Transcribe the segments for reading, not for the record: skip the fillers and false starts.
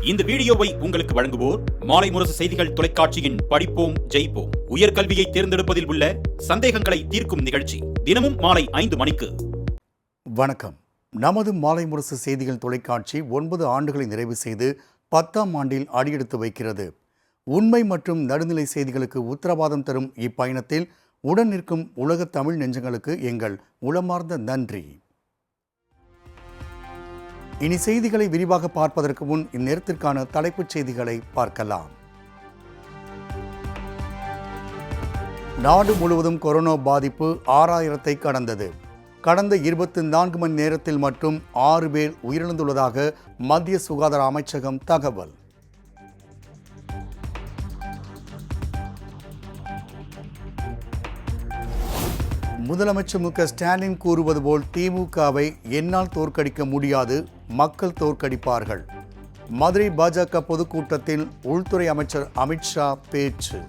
இந்த வீடியோவை உங்களுக்கு வழங்குவோர் மாலை முரசு செய்திகள் தொலைக்காட்சியின் படிப்போம் ஜெயிப்போம் உயர்கல்வியை தேர்ந்தெடுப்பதில் உள்ள சந்தேகங்களை தீர்க்கும் நிகழ்ச்சி தினமும் மாலை 5 மணிக்கு. வணக்கம். நமது மாலை முரசு செய்திகள் தொலைக்காட்சி 9 ஆண்டுகளை நிறைவு செய்து 10ஆம் ஆண்டில் அடியெடுத்து வைக்கிறது. உண்மை மற்றும் நடுநிலை செய்திகளுக்கு உத்தரவாதம் தரும் இப்பயணத்தில் உடன் நிற்கும் உலக தமிழ் நெஞ்சங்களுக்கு எங்கள் உளமார்ந்த நன்றி. இனி செய்திகளை விரிவாக பார்ப்பதற்கு முன் இந்நேரத்திற்கான தலைப்புச் செய்திகளை பார்க்கலாம். நாடு முழுவதும் கொரோனா பாதிப்பு 6000-ஐ கடந்தது. கடந்த 24 மணி நேரத்தில் மட்டும் 6 பேர் உயிரிழந்துள்ளதாக மத்திய சுகாதார அமைச்சகம் தகவல். முதலமைச்சர் மு.க. ஸ்டாலின் கூறுவது போல் திமுகவை என்னால் தோற்கடிக்க முடியாது, மக்கள் தோற்கடிப்பார்கள். மதுரை பாஜக பொதுக்கூட்டத்தில் உள்துறை அமைச்சர் அமித்ஷா பேச்சு.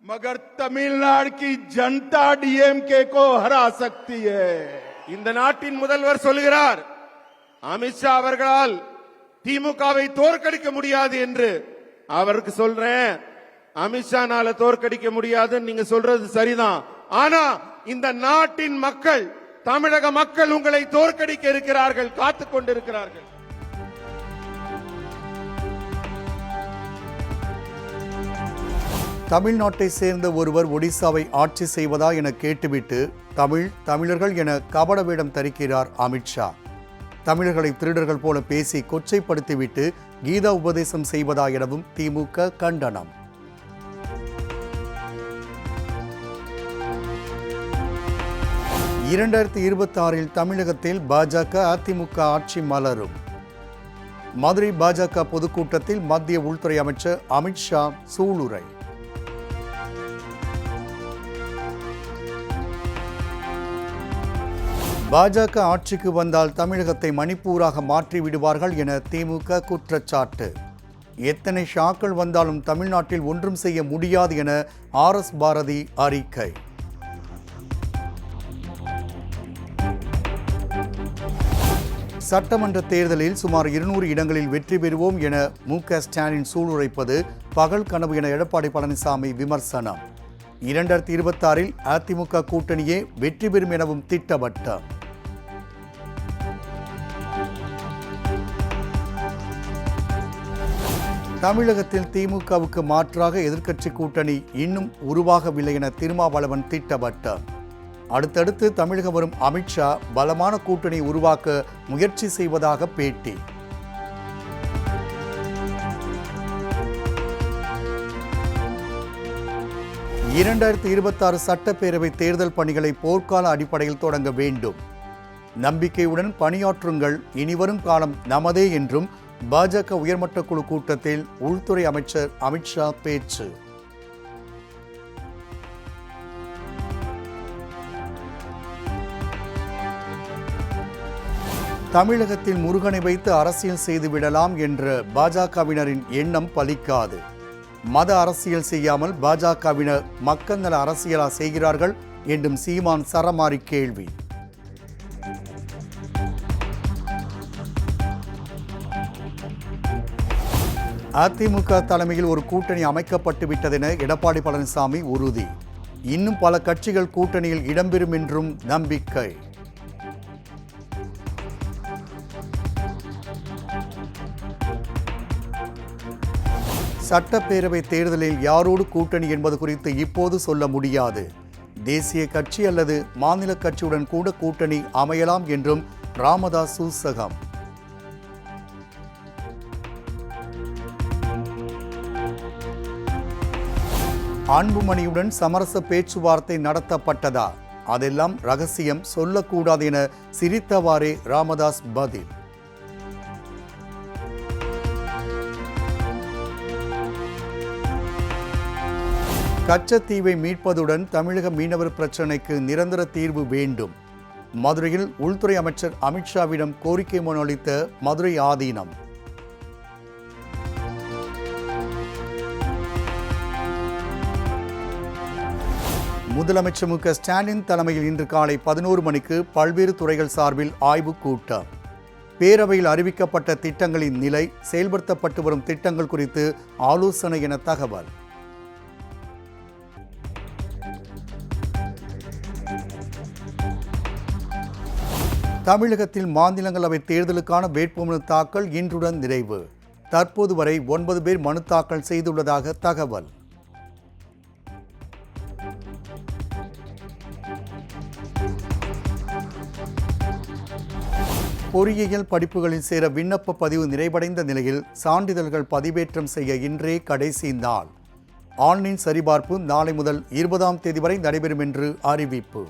मगर तमिलनाडु की जनता डीएमके को हरा सकती है. இந்த நாட்டின் முதல்வர் சொல்கிறார், அமித்ஷா அவர்களால் திமுகவை தோற்கடிக்க முடியாது என்று. அவருக்கு சொல்றேன், அமித்ஷானால தோற்கடிக்க முடியாதுன்னு நீங்க சொல்றது சரிதான். ஆனா இந்த நாட்டின் மக்கள், தமிழக மக்கள் உங்களை தோற்கடிக்க இருக்கிறார்கள், காத்துக் கொண்டிருக்கிறார்கள். தமிழ்நாட்டை சேர்ந்த ஒருவர் ஒடிசாவை ஆட்சி செய்வதா என கேட்டுவிட்டு தமிழர்கள் என கபட வேடம் தரிக்கிறார் அமித்ஷா. தமிழர்களை திருடர்கள் போல பேசி கொச்சைப்படுத்திவிட்டு கீதா உபதேசம் செய்வதா எனவும் திமுக கண்டனம். (2026) தமிழகத்தில் பாஜக அதிமுக ஆட்சி மலரும். மதுரை பாஜக பொதுக்கூட்டத்தில் மத்திய உள்துறை அமைச்சர் அமித்ஷா சூளுரை. பாஜக ஆட்சிக்கு வந்தால் தமிழகத்தை மணிப்பூராக மாற்றி விடுவார்கள் என திமுக குற்றச்சாட்டு. எத்தனை ஷாக்கள் வந்தாலும் தமிழ்நாட்டில் ஒன்றும் செய்ய முடியாது என RS பாரதி அறிக்கை. சட்டமன்ற தேர்தலில் சுமார் 200 இடங்களில் வெற்றி பெறுவோம் என மு.க. ஸ்டாலின் சூளுரைப்பது பகல் கனவு என எடப்பாடி பழனிசாமி விமர்சனம். 2026 அதிமுக கூட்டணியே வெற்றி பெறும் எனவும் திட்டவட்டம். தமிழகத்தில் திமுகவுக்கு மாற்றாக எதிர்க்கட்சி கூட்டணி இன்னும் உருவாகவில்லை என திருமாவளவன் திட்டவட்டம். அடுத்தடுத்து தமிழகம் வரும் அமித்ஷா பலமான கூட்டணி உருவாக்க முயற்சி செய்வதாக பேட்டி. (2026) சட்டப்பேரவை தேர்தல் பணிகளை போர்க்கால அடிப்படையில் தொடங்க வேண்டும். நம்பிக்கையுடன் பணியாற்றுங்கள், இனிவரும் காலம் நமதே என்றும் பாஜக உயர்மட்ட குழு கூட்டத்தில் உள்துறை அமைச்சர் அமித்ஷா பேச்சு. தமிழகத்தில் முருகனை வைத்து அரசியல் செய்துவிடலாம் என்ற பாஜகவினரின் எண்ணம் பலிக்காது. மத அரசியல் செய்யாமல் பாஜகவினர் மக்கள் நல அரசியலா செய்கிறார்கள் என்றும் சீமான் சரமாரி கேள்வி. அதிமுக தலைமையில் ஒரு கூட்டணி அமைக்கப்பட்டு விட்டதென எடப்பாடி பழனிசாமி உறுதி. இன்னும் பல கட்சிகள் கூட்டணியில் இடம்பெறும் என்றும் நம்பிக்கை. சட்டப்பேரவை தேர்தலில் யாரோடு கூட்டணி என்பது குறித்து இப்போது சொல்ல முடியாது. தேசிய கட்சி அல்லது மாநில கட்சியுடன் கூட கூட்டணி அமையலாம் என்றும் ராமதாஸ் சூசகம். அன்புமணியுடன் சமரச பேச்சுவார்த்தை நடத்தப்பட்டதா? அதெல்லாம் ரகசியம், சொல்லக்கூடாது என சிரித்தவாறே ராமதாஸ் பதில். கச்சத்தீவை மீட்பதுடன் தமிழக மீனவர் பிரச்சினைக்கு நிரந்தர தீர்வு வேண்டும். மதுரையில் உள்துறை அமைச்சர் அமித்ஷாவிடம் கோரிக்கை மனு அளித்த மதுரை ஆதீனம். முதலமைச்சர் மு.க. ஸ்டாலின் தலைமையில் இன்று காலை 11 மணிக்கு பல்வேறு துறைகள் சார்பில் ஆய்வுக் கூட்டம். பேரவையில் அறிவிக்கப்பட்ட திட்டங்களின் நிலை, செயல்படுத்தப்பட்டு வரும் திட்டங்கள் குறித்து ஆலோசனை என தகவல். தமிழகத்தில் மாநிலங்களவை தேர்தலுக்கான வேட்புமனு தாக்கல் இன்றுடன் நிறைவு. தற்போது வரை 9 பேர் மனு தாக்கல் செய்துள்ளதாக தகவல். பொறியியல் படிப்புகளில் சேர விண்ணப்ப பதிவு நிறைவடைந்த நிலையில் சான்றிதழ்கள் பதிவேற்றம் செய்ய இன்றே கடைசி நாள். ஆன்லைன் சரிபார்ப்பு நாளை முதல் 20ஆம் தேதி வரை நடைபெறும் என்று அறிவிப்பு.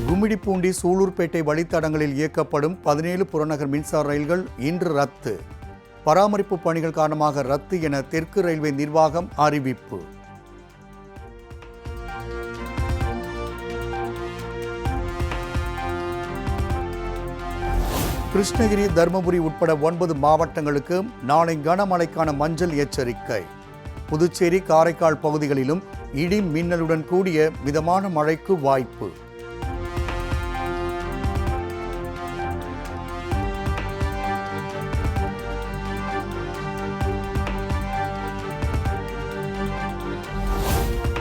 கும்மிடிப்பூண்டி சூலூர்பேட்டை வழித்தடங்களில் இயக்கப்படும் 17 புறநகர் மின்சார ரயில்கள் இன்று ரத்து. பராமரிப்பு பணிகள் காரணமாக ரத்து என தெற்கு ரயில்வே நிர்வாகம் அறிவிப்பு. கிருஷ்ணகிரி, தருமபுரி உட்பட 9 மாவட்டங்களுக்கு நாளை கனமழைக்கான மஞ்சள் எச்சரிக்கை. புதுச்சேரி, காரைக்கால் பகுதிகளிலும் இடி மின்னலுடன் கூடிய மிதமான மழைக்கு வாய்ப்பு.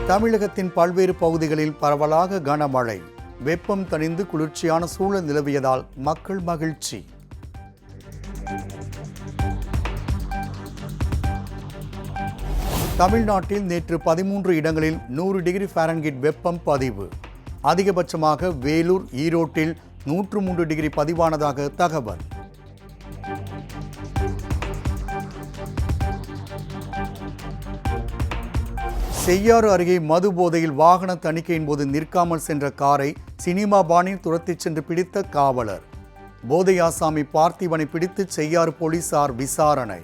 தமிழகத்தின் பல்வேறு பகுதிகளில் பரவலாக கனமழை. வெப்பம் தணிந்து குளிர்ச்சியான சூழல் நிலவியதால் மக்கள் மகிழ்ச்சி. தமிழ்நாட்டில் நேற்று 13 இடங்களில் 100 டிகிரி ஃபாரன்ஹீட் வெப்பம் பதிவு. அதிகபட்சமாக வேலூர், ஈரோட்டில் 103 டிகிரி பதிவானதாக தகவல். செய்யாறு அருகே மது போதையில் வாகன தணிக்கையின் போது நிற்காமல் சென்ற காரை சினிமா பாணியில் துரத்திச் சென்று பிடித்த காவலர். போதை ஆசாமி பார்த்திபனை பிடித்து செய்யாறு போலீசார் விசாரணை.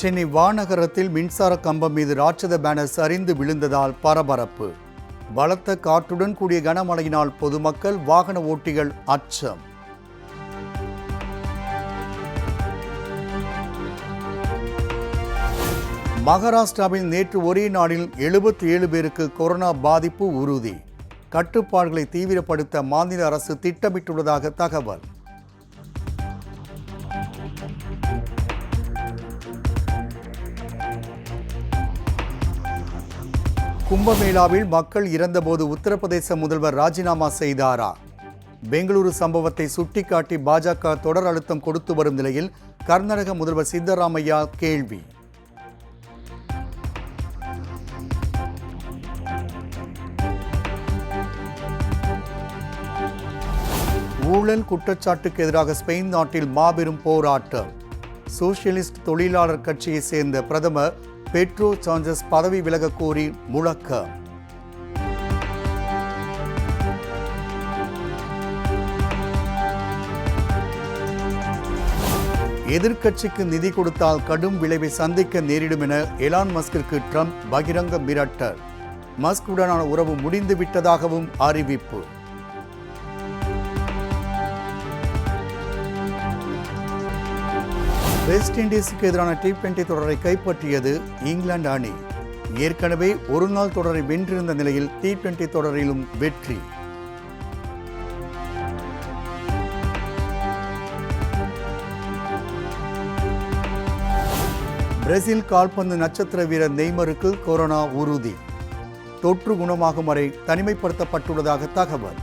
சென்னை வானகரத்தில் மின்சார கம்பம் மீது ராட்சத பேனர் சரிந்து விழுந்ததால் பரபரப்பு. பலத்த காற்றுடன் கூடிய கனமழையினால் பொதுமக்கள், வாகன ஓட்டிகள் அச்சம். மகாராஷ்டிராவில் நேற்று ஒரே நாளில் 77 பேருக்கு கொரோனா பாதிப்பு உறுதி. கட்டுப்பாடுகளை தீவிரப்படுத்த மாநில அரசு திட்டமிட்டுள்ளதாக தகவல். கும்பமேளாவில் மக்கள் இறந்தபோது உத்தரப்பிரதேச முதல்வர் ராஜினாமா செய்தாரா? பெங்களூரு சம்பவத்தை சுட்டிக்காட்டி பாஜக தொடர் அழுத்தம் கொடுத்து வரும் நிலையில் கர்நாடக முதல்வர் சித்தராமையா கேள்வி. ஊழல் குற்றச்சாட்டுக்கு எதிராக ஸ்பெயின் நாட்டில் மாபெரும் போராட்டம். சோசியலிஸ்ட் தொழிலாளர் கட்சியை சேர்ந்த பிரதமர் பெட்ரோ சான்சஸ் பதவி விலக கோரி முழக்கம். எதிர்க்கட்சிக்கு நிதி கொடுத்தால் கடும் விளைவை சந்திக்க நேரிடும் என எலான் மஸ்கிற்கு ட்ரம்ப் பகிரங்க மிரட்டல். மஸ்குடனான உறவு முடிந்து விட்டதாகவும் அறிவிப்பு. வெஸ்ட் இண்டீஸுக்கு எதிரான T20 தொடரை கைப்பற்றியது இங்கிலாந்து அணி. ஏற்கனவே ஒருநாள் தொடரை வென்றிருந்த நிலையில் T20 தொடரிலும் வெற்றி. பிரேசில் கால்பந்து நட்சத்திர வீரர் நெய்மருக்கு கொரோனா உறுதி. தொற்று குணமாகும் வரை தனிமைப்படுத்தப்பட்டுள்ளதாக தகவல்.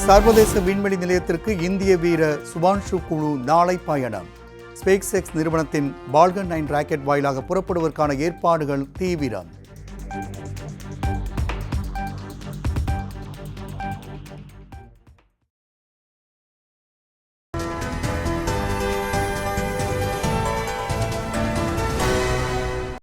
சர்வதேச விண்வெளி நிலையத்திற்கு இந்திய வீரர் சுபான்ஷு குழு நாளை பயணம். ஸ்பேஸ் எக்ஸ் நிறுவனத்தின் பால்கன் 9 ராக்கெட் வாயிலாக புறப்படுவதற்கான ஏற்பாடுகள் தீவிரம்.